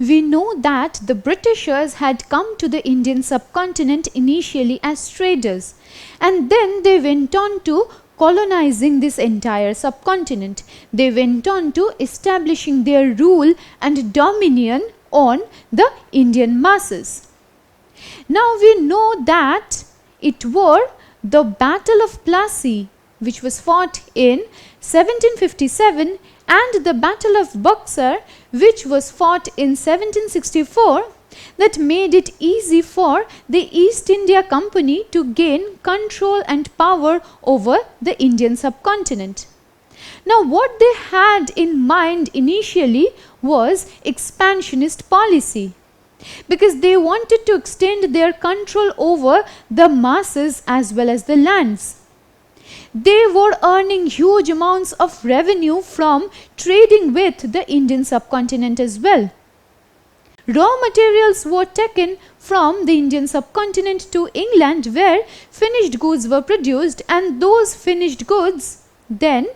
we know that the Britishers had come to the Indian subcontinent initially as traders, and then they went on to colonizing this entire subcontinent. They went on to establishing their rule and dominion on the Indian masses. Now we know that it were the Battle of Plassey, which was fought in 1757, and the Battle of Buxar, which was fought in 1764, that made it easy for the East India Company to gain control and power over the Indian subcontinent. Now what they had in mind initially was expansionist policy, because they wanted to extend their control over the masses as well as the lands. They were earning huge amounts of revenue from trading with the Indian subcontinent as well. Raw materials were taken from the Indian subcontinent to England, where finished goods were produced, and those finished goods then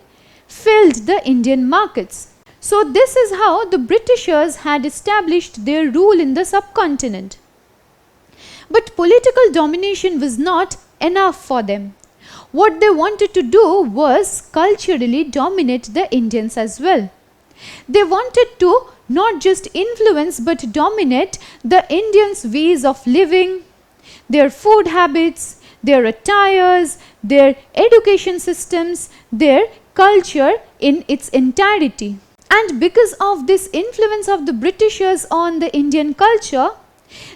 filled the Indian markets. So this is how the Britishers had established their rule in the subcontinent. But political domination was not enough for them. What they wanted to do was culturally dominate the Indians as well. They wanted to not just influence but dominate the Indians' ways of living, their food habits, their attires, their education systems, their culture in its entirety. And because of this influence of the Britishers on the Indian culture,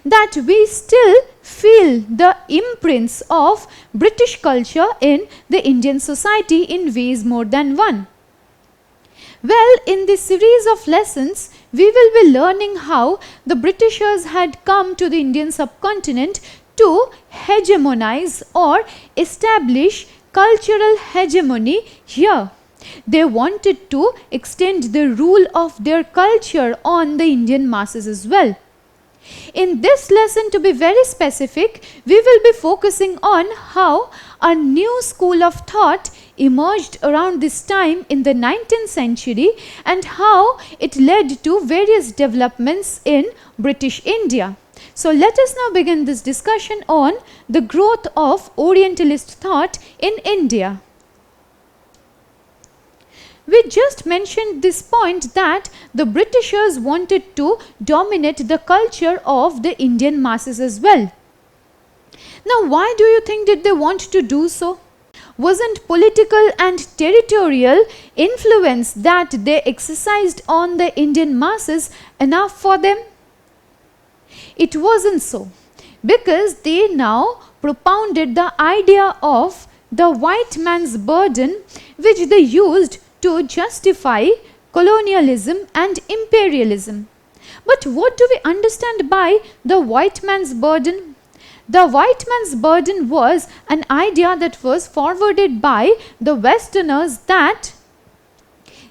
that we still feel the imprints of British culture in the Indian society in ways more than one. Well, in this series of lessons, we will be learning how the Britishers had come to the Indian subcontinent to hegemonize or establish cultural hegemony here. They wanted to extend the rule of their culture on the Indian masses as well. In this lesson, to be very specific, we will be focusing on how a new school of thought emerged around this time in the 19th century and how it led to various developments in British India. So let us now begin this discussion on the growth of Orientalist thought in India. We just mentioned this point that the Britishers wanted to dominate the culture of the Indian masses as well. Now, why do you think did they want to do so? Wasn't political and territorial influence that they exercised on the Indian masses enough for them? It wasn't so, because they now propounded the idea of the white man's burden, which they used to justify colonialism and imperialism. But what do we understand by the white man's burden? The white man's burden was an idea that was forwarded by the Westerners that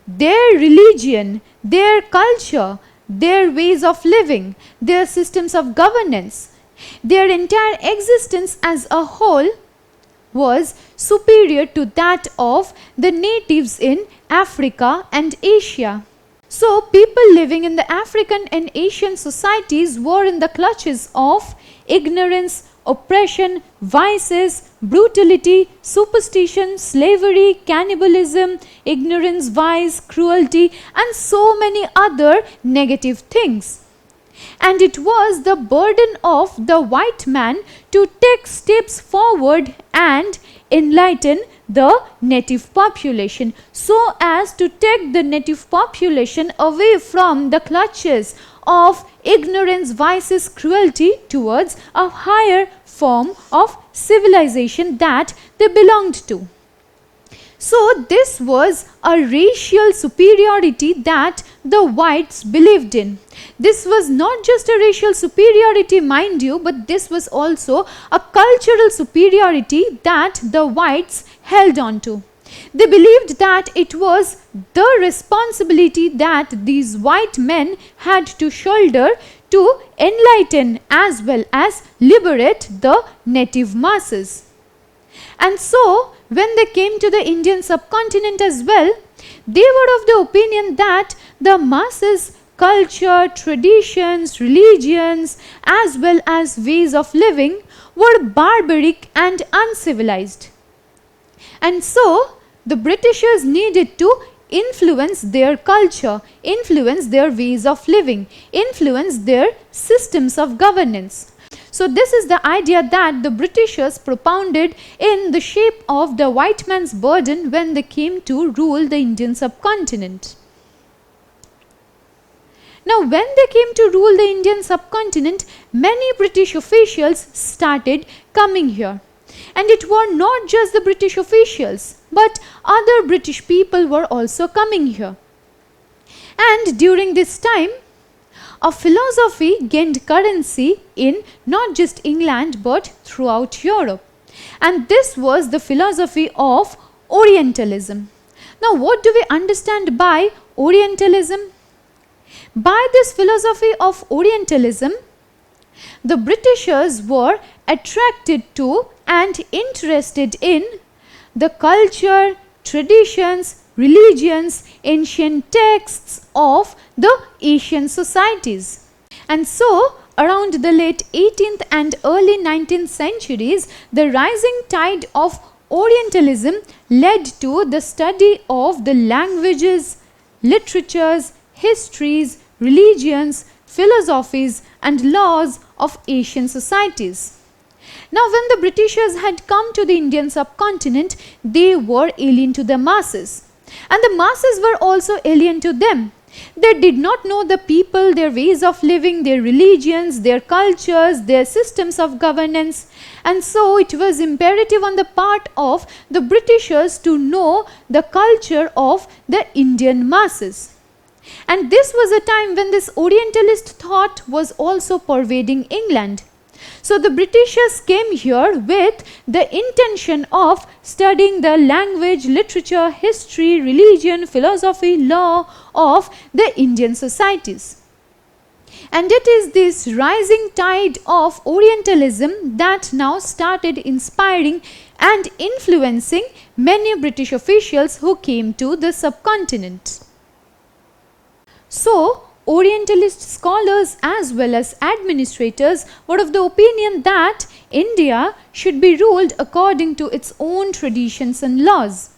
their religion, their culture, their ways of living, their systems of governance, their entire existence as a whole was superior to that of the natives in Africa and Asia. So people living in the African and Asian societies were in the clutches of ignorance, oppression, vices, brutality, superstition, slavery, cannibalism, ignorance, vice, cruelty, and so many other negative things. And it was the burden of the white man to take steps forward and enlighten the native population, so as to take the native population away from the clutches of ignorance, vices, cruelty towards a higher form of civilization that they belonged to. So this was a racial superiority that the whites believed in. This was not just a racial superiority, mind you, but this was also a cultural superiority that the whites held on to. They believed that it was the responsibility that these white men had to shoulder to enlighten as well as liberate the native masses. And so, when they came to the Indian subcontinent as well, they were of the opinion that the masses culture, traditions, religions, as well as ways of living were barbaric and uncivilized. And so, the Britishers needed to influence their culture, influence their ways of living, influence their systems of governance. So this is the idea that the Britishers propounded in the shape of the white man's burden when they came to rule the Indian subcontinent. Now when they came to rule the Indian subcontinent, many British officials started coming here. And it were not just the British officials, but other British people were also coming here. And during this time, a philosophy gained currency in not just England but throughout Europe. And this was the philosophy of Orientalism. Now what do we understand by Orientalism? By this philosophy of Orientalism, the Britishers were attracted to and interested in the culture, traditions, religions, ancient texts of the Asian societies. And so, around the late 18th and early 19th centuries, the rising tide of Orientalism led to the study of the languages, literatures, histories, religions, philosophies and laws of Asian societies. Now when the Britishers had come to the Indian subcontinent, they were alien to the masses. And the masses were also alien to them. They did not know the people, their ways of living, their religions, their cultures, their systems of governance. And so it was imperative on the part of the Britishers to know the culture of the Indian masses. And this was a time when this Orientalist thought was also pervading England. So the Britishers came here with the intention of studying the language, literature, history, religion, philosophy, law of the Indian societies. And it is this rising tide of Orientalism that now started inspiring and influencing many British officials who came to the subcontinent. So, Orientalist scholars as well as administrators were of the opinion that India should be ruled according to its own traditions and laws.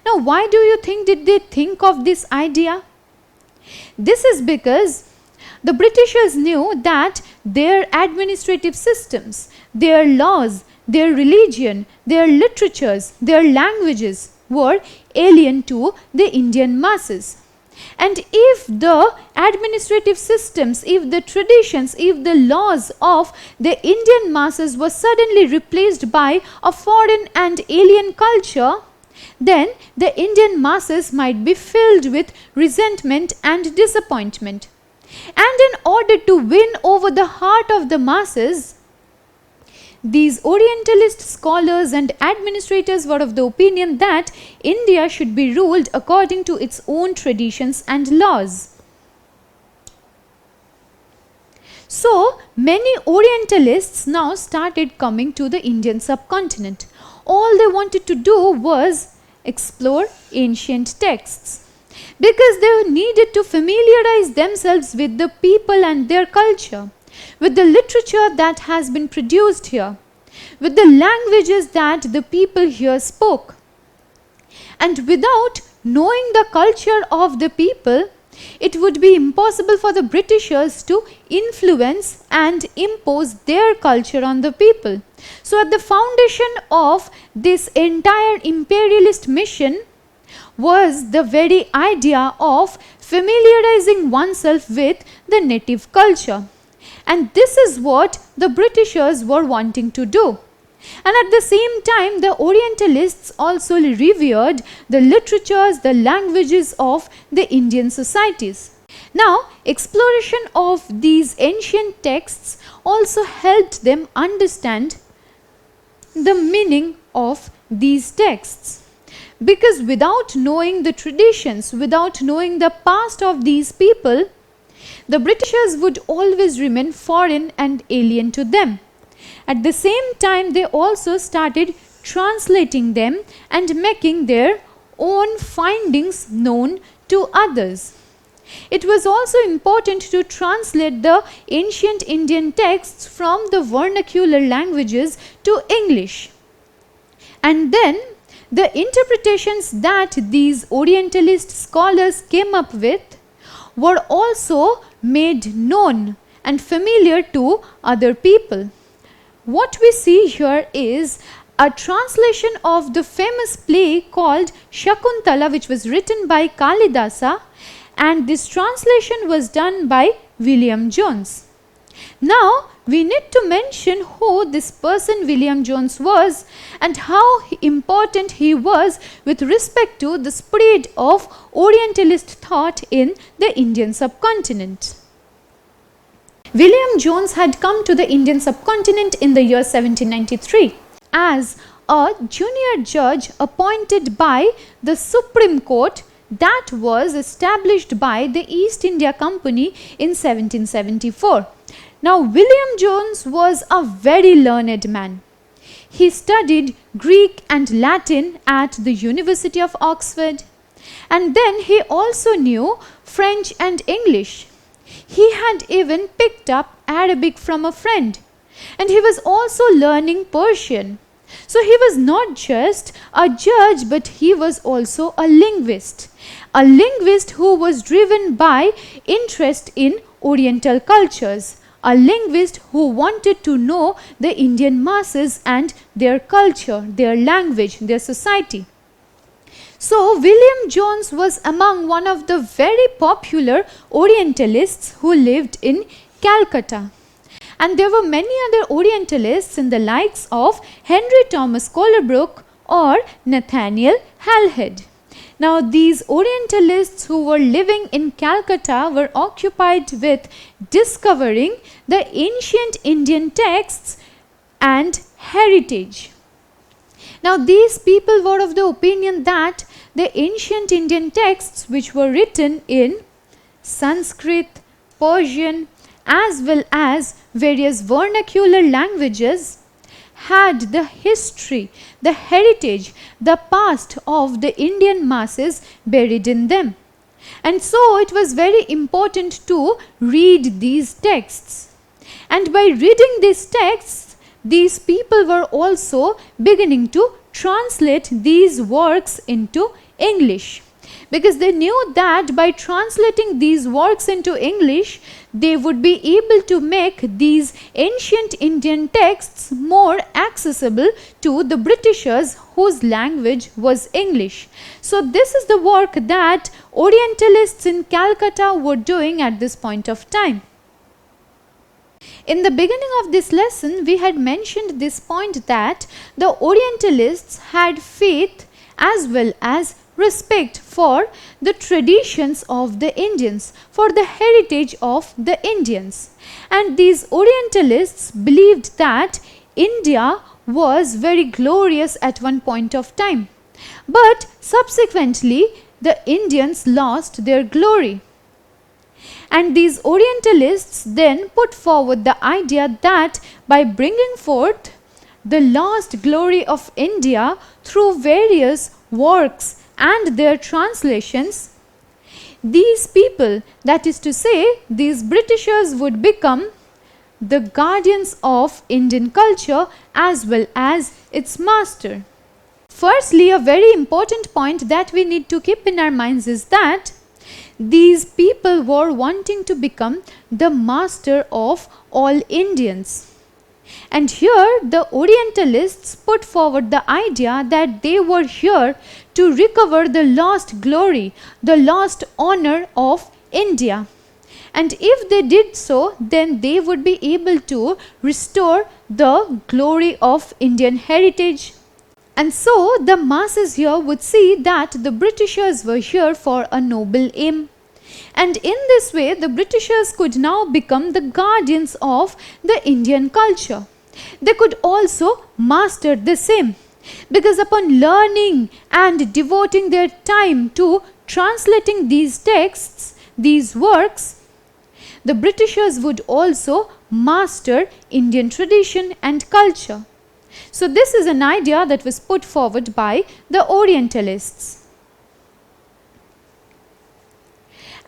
Now, why do you think did they think of this idea? This is because the Britishers knew that their administrative systems, their laws, their religion, their literatures, their languages were alien to the Indian masses. And if the administrative systems, if the traditions, if the laws of the Indian masses were suddenly replaced by a foreign and alien culture, then the Indian masses might be filled with resentment and disappointment. And in order to win over the heart of the masses, these Orientalist scholars and administrators were of the opinion that India should be ruled according to its own traditions and laws. So, many Orientalists now started coming to the Indian subcontinent. All they wanted to do was explore ancient texts, because they needed to familiarize themselves with the people and their culture, with the literature that has been produced here, with the languages that the people here spoke. And without knowing the culture of the people, it would be impossible for the Britishers to influence and impose their culture on the people. So at the foundation of this entire imperialist mission was the very idea of familiarizing oneself with the native culture. And this is what the Britishers were wanting to do. And at the same time, the Orientalists also revered the literatures, the languages of the Indian societies. Now, exploration of these ancient texts also helped them understand the meaning of these texts. Because without knowing the traditions, without knowing the past of these people, the Britishers would always remain foreign and alien to them. At the same time, they also started translating them and making their own findings known to others. It was also important to translate the ancient Indian texts from the vernacular languages to English. And then the interpretations that these Orientalist scholars came up with were also made known and familiar to other people. What we see here is a translation of the famous play called Shakuntala, which was written by Kalidasa, and this translation was done by William Jones. Now we need to mention who this person William Jones was and how important he was with respect to the spread of Orientalist thought in the Indian subcontinent. William Jones had come to the Indian subcontinent in the year 1793 as a junior judge appointed by the Supreme Court that was established by the East India Company in 1774. Now William Jones was a very learned man. He studied Greek and Latin at the University of Oxford, and then he also knew French and English. He had even picked up Arabic from a friend, and he was also learning Persian. So he was not just a judge, but he was also a linguist who was driven by interest in Oriental cultures, a linguist who wanted to know the Indian masses and their culture, their language, their society. So William Jones was among one of the very popular Orientalists who lived in Calcutta. And there were many other Orientalists in the likes of Henry Thomas Colebrook or Nathaniel Halhed. Now these Orientalists who were living in Calcutta were occupied with discovering the ancient Indian texts and heritage. Now these people were of the opinion that the ancient Indian texts, which were written in Sanskrit, Persian, as well as various vernacular languages, had the history, the heritage, the past of the Indian masses buried in them. And so it was very important to read these texts. And by reading these texts, these people were also beginning to translate these works into English, because they knew that by translating these works into English, they would be able to make these ancient Indian texts more accessible to the Britishers whose language was English. So this is the work that Orientalists in Calcutta were doing at this point of time. In the beginning of this lesson, we had mentioned this point that the Orientalists had faith as well as respect for the traditions of the Indians, for the heritage of the Indians. And these Orientalists believed that India was very glorious at one point of time. But subsequently, the Indians lost their glory. And these Orientalists then put forward the idea that by bringing forth the lost glory of India through various works and their translations, these people, that is to say, these Britishers, would become the guardians of Indian culture as well as its master. Firstly, a very important point that we need to keep in our minds is that these people were wanting to become the master of all Indians. And here the Orientalists put forward the idea that they were here to recover the lost glory, the lost honor of India. And if they did so, then they would be able to restore the glory of Indian heritage. And so the masses here would see that the Britishers were here for a noble aim. And in this way, the Britishers could now become the guardians of the Indian culture. They could also master the same, because upon learning and devoting their time to translating these texts, these works, the Britishers would also master Indian tradition and culture. So this is an idea that was put forward by the Orientalists.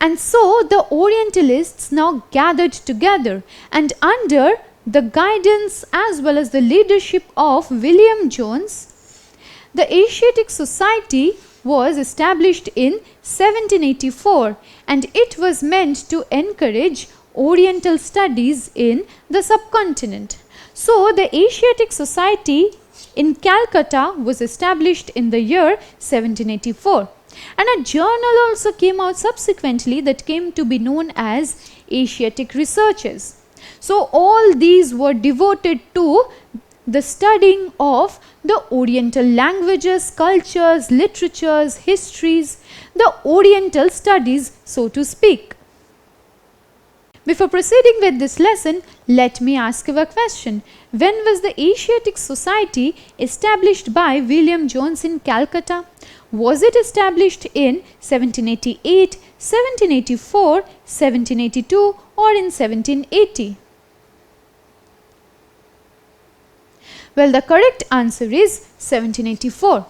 And so the Orientalists now gathered together, and under the guidance as well as the leadership of William Jones, the Asiatic Society was established in 1784, and it was meant to encourage Oriental studies in the subcontinent. So the Asiatic Society in Calcutta was established in the year 1784. And a journal also came out subsequently that came to be known as Asiatic Researches. So all these were devoted to the studying of the Oriental languages, cultures, literatures, histories, the Oriental studies, so to speak. Before proceeding with this lesson, let me ask you a question. When was the Asiatic Society established by William Jones in Calcutta? Was it established in 1788, 1784, 1782 or in 1780? Well, the correct answer is 1784.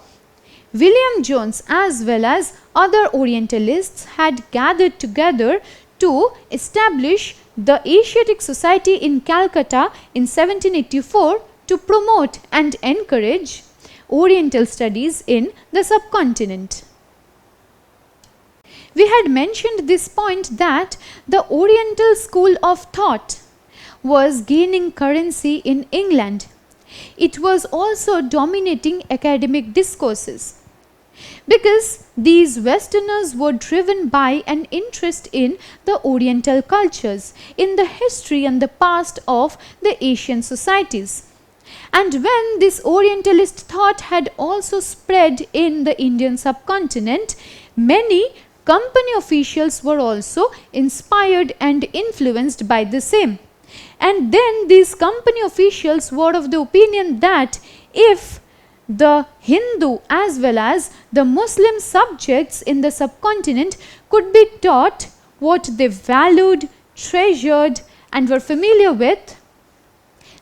William Jones as well as other Orientalists had gathered together to establish the Asiatic Society in Calcutta in 1784 to promote and encourage Oriental studies in the subcontinent. We had mentioned this point that the Oriental school of thought was gaining currency in England. It was also dominating academic discourses, because these Westerners were driven by an interest in the Oriental cultures, in the history and the past of the Asian societies. And when this Orientalist thought had also spread in the Indian subcontinent, many company officials were also inspired and influenced by the same. And then these company officials were of the opinion that if the Hindu as well as the Muslim subjects in the subcontinent could be taught what they valued, treasured and were familiar with,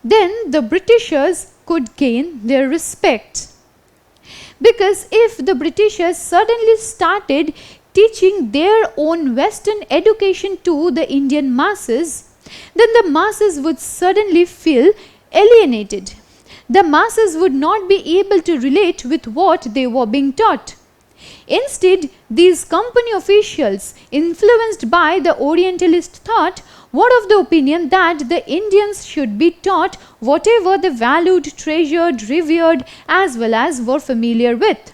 then the Britishers could gain their respect. Because if the Britishers suddenly started teaching their own Western education to the Indian masses, then the masses would suddenly feel alienated. The masses would not be able to relate with what they were being taught. Instead, these company officials, influenced by the Orientalist thought, were of the opinion that the Indians should be taught whatever they valued, treasured, revered, as well as were familiar with.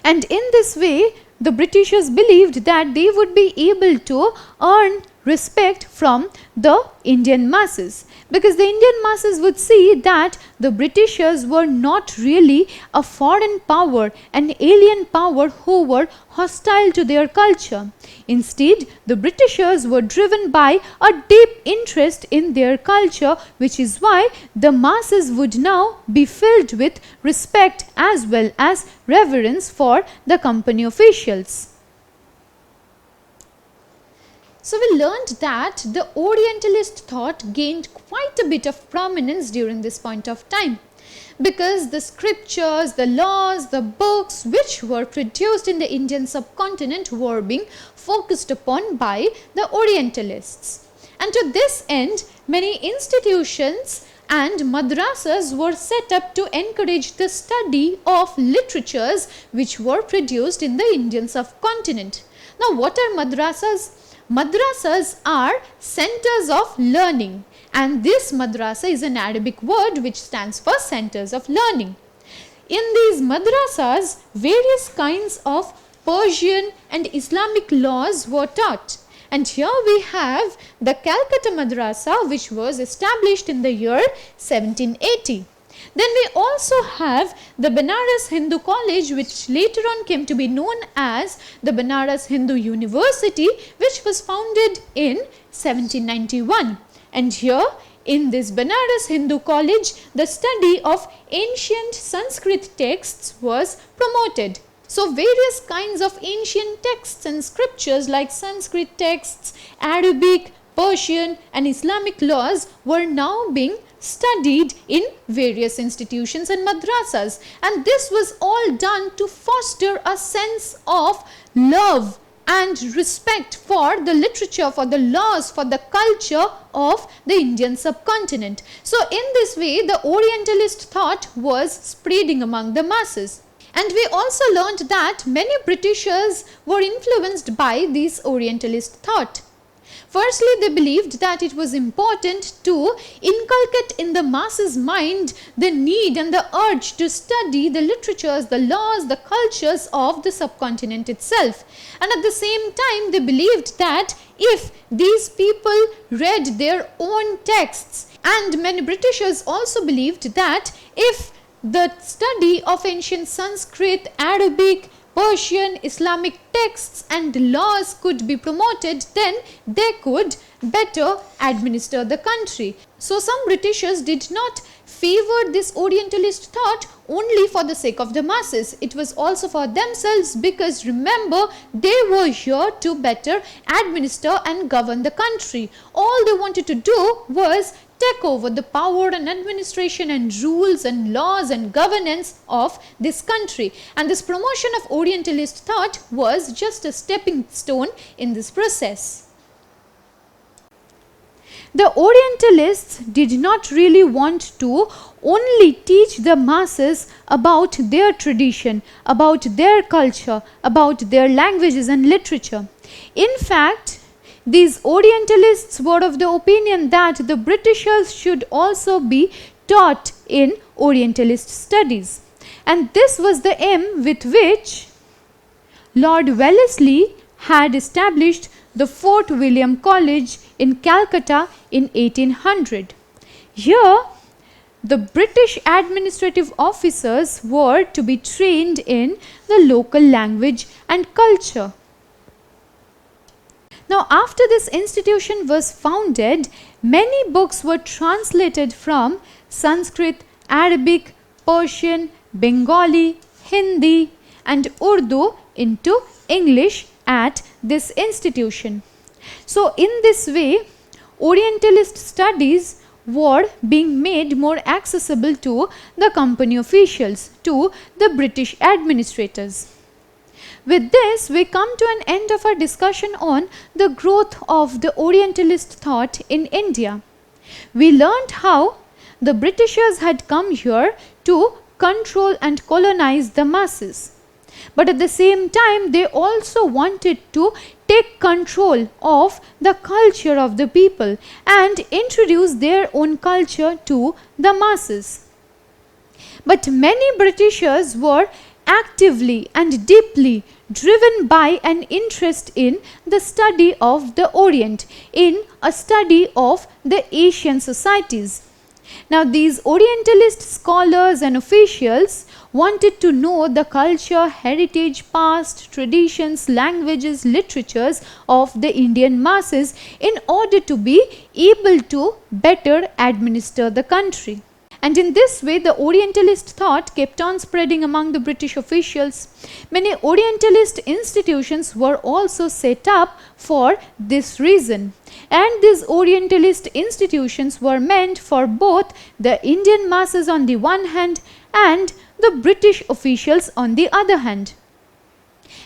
And in this way, the Britishers believed that they would be able to earn respect from the Indian masses, because the Indian masses would see that the Britishers were not really a foreign power, an alien power who were hostile to their culture. Instead, the Britishers were driven by a deep interest in their culture, which is why the masses would now be filled with respect as well as reverence for the company officials. So we learned that the Orientalist thought gained quite a bit of prominence during this point of time, because the scriptures, the laws, the books which were produced in the Indian subcontinent were being focused upon by the Orientalists. And to this end, many institutions and madrasas were set up to encourage the study of literatures which were produced in the Indian subcontinent. Now, what are madrasas? Madrasas are centers of learning, and this madrasa is an Arabic word which stands for centers of learning. In these madrasas, various kinds of Persian and Islamic laws were taught. And here we have the Calcutta Madrasa, which was established in the year 1780. Then we also have the Banaras Hindu College, which later on came to be known as the Banaras Hindu University, which was founded in 1791. And here in this Banaras Hindu College, the study of ancient Sanskrit texts was promoted. So various kinds of ancient texts and scriptures like Sanskrit texts, Arabic, Persian and Islamic laws were now being studied in various institutions and madrasas, and this was all done to foster a sense of love and respect for the literature, for the laws, for the culture of the Indian subcontinent. So in this way, the Orientalist thought was spreading among the masses. And we also learned that many Britishers were influenced by this Orientalist thought. Firstly, they believed that it was important to inculcate in the masses' mind the need and the urge to study the literatures, the laws, the cultures of the subcontinent itself. And at the same time, they believed that if these people read their own texts, and many Britishers also believed that if the study of ancient Sanskrit, Arabic, Persian, Islamic texts and laws could be promoted, then they could better administer the country. So some Britishers did not favor this Orientalist thought only for the sake of the masses. It was also for themselves, because remember, they were here to better administer and govern the country. All they wanted to do was take over the power and administration and rules and laws and governance of this country. And this promotion of Orientalist thought was just a stepping stone in this process. The Orientalists did not really want to only teach the masses about their tradition, about their culture, about their languages and literature. In fact, these Orientalists were of the opinion that the Britishers should also be taught in Orientalist studies. And this was the aim with which Lord Wellesley had established the Fort William College in Calcutta in 1800. Here, the British administrative officers were to be trained in the local language and culture. Now, after this institution was founded, many books were translated from Sanskrit, Arabic, Persian, Bengali, Hindi and Urdu into English at this institution. So, in this way, Orientalist studies were being made more accessible to the company officials, to the British administrators. With this, we come to an end of our discussion on the growth of the Orientalist thought in India. We learned how the Britishers had come here to control and colonize the masses. But at the same time, they also wanted to take control of the culture of the people and introduce their own culture to the masses. But many Britishers were actively and deeply driven by an interest in the study of the Orient, in a study of the Asian societies. Now, these Orientalist scholars and officials wanted to know the culture, heritage, past, traditions, languages, literatures of the Indian masses in order to be able to better administer the country. And in this way, the Orientalist thought kept on spreading among the British officials. Many Orientalist institutions were also set up for this reason. And these Orientalist institutions were meant for both the Indian masses on the one hand and the British officials on the other hand.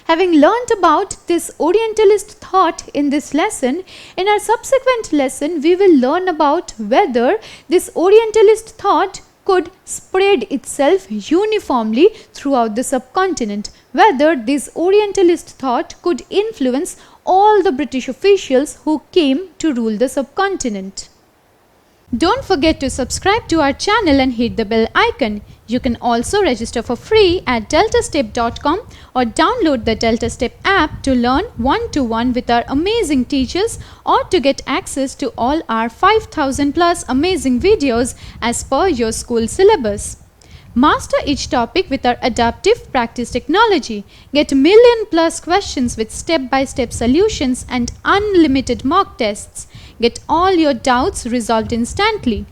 Having learnt about this Orientalist thought in this lesson, in our subsequent lesson we will learn about whether this Orientalist thought could spread itself uniformly throughout the subcontinent, whether this Orientalist thought could influence all the British officials who came to rule the subcontinent. Don't forget to subscribe to our channel and hit the bell icon. You can also register for free at DeltaStep.com or download the DeltaStep app to learn one-to-one with our amazing teachers or to get access to all our 5,000 plus amazing videos as per your school syllabus. Master each topic with our adaptive practice technology. Get million plus questions with step-by-step solutions and unlimited mock tests. Get all your doubts resolved instantly.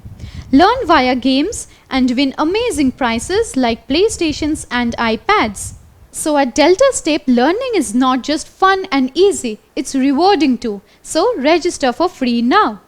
Learn via games and win amazing prizes like PlayStations and iPads. So at DeltaStep, learning is not just fun and easy, it's rewarding too. So register for free now.